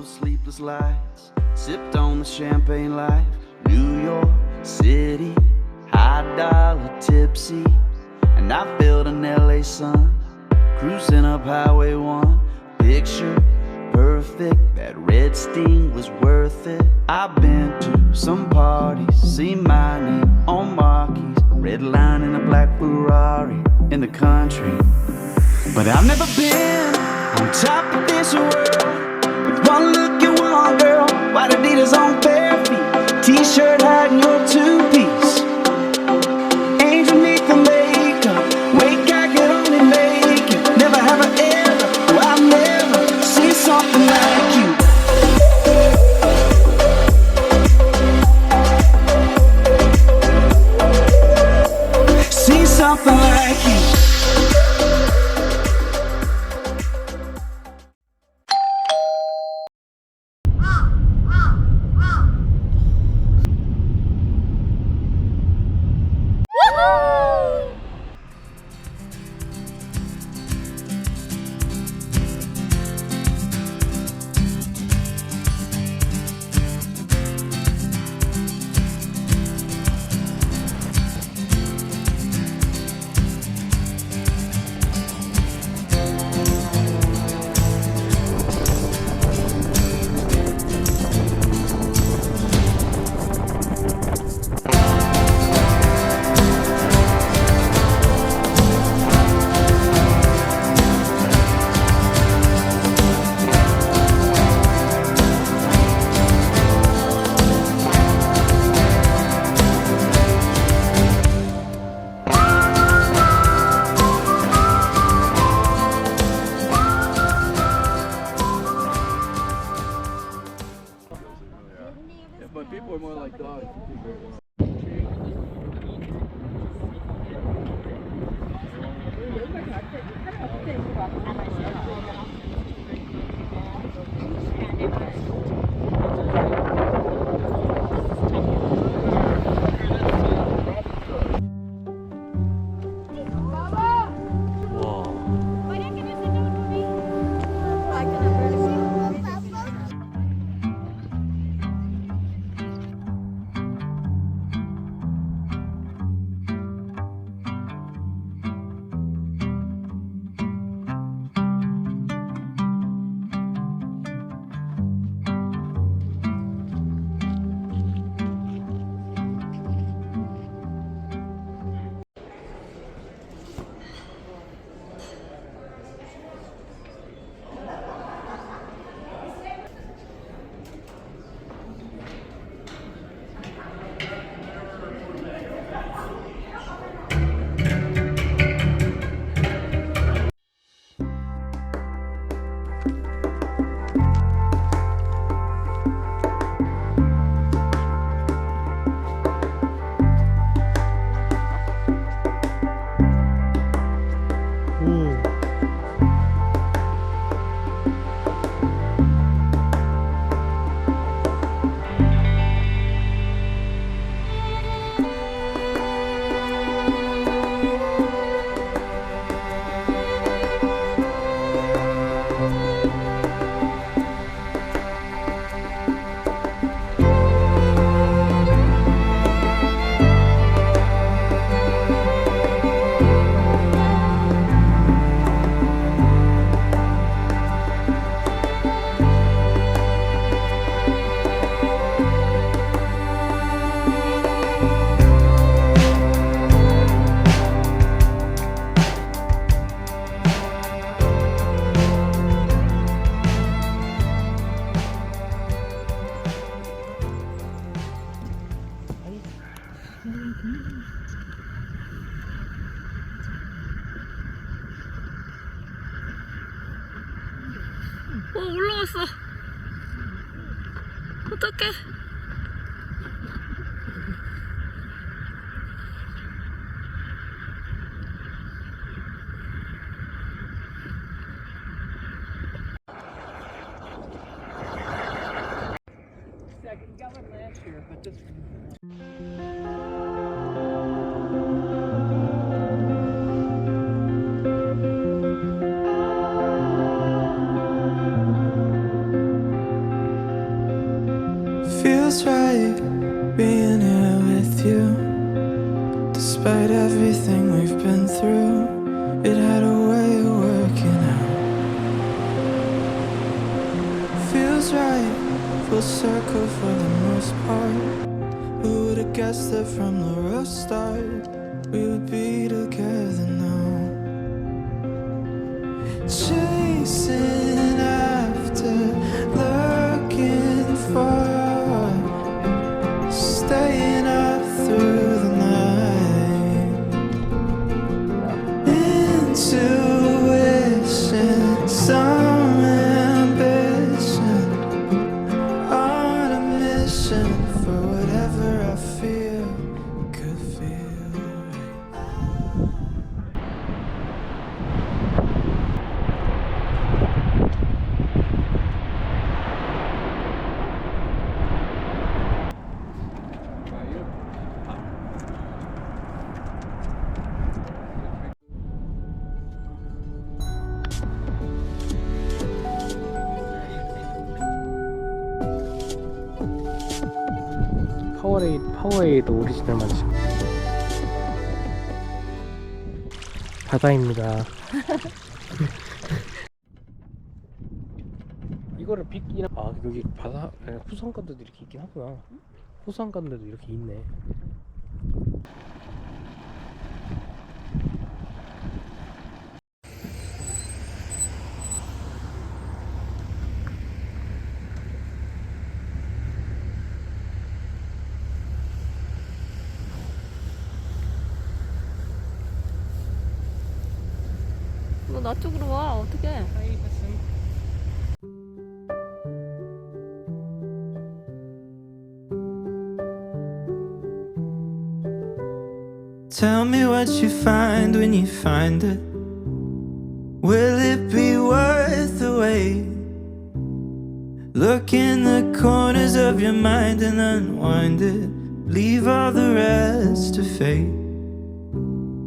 those sleepless lights, sipped on the champagne life. New York City, high dollar tipsy, and I felt an LA sun, cruising up Highway 1. Picture perfect, that red sting was worth it. I've been to some parties, seen my name on marquees, red line in a black Ferrari in the country. But I've never been on top of this world with one look at one girl, white Adidas on bare feet, t-shirt hiding your two-piece, angel neath the makeup, wake I could only make it, never have I ever, oh I've never seen something like you. Seen something like you. But people are more like dogs. 올라왔어. 어떡해. circle for the most part. Who would have guessed that from the real start we would be together now? Chasing after, looking for, staying up through the night. Intuition, some ambition, on a mission for whatever I feel could feel right. 파워에이드 오리지널 만지 바다입니다. 이거를 빗기나 여기 바다 호수안간데도 이렇게 있긴 하구나. 호수안간데도 이렇게 있네. 너 나 쪽으로 와. 어떡해. Tell me what you find when you find it. Will it be worth the wait? Look in the corners of your mind and unwind it. Leave all the rest to fate.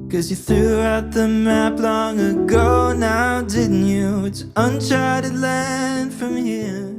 'Cause you threw out the map long ago now, didn't you? It's uncharted land from here.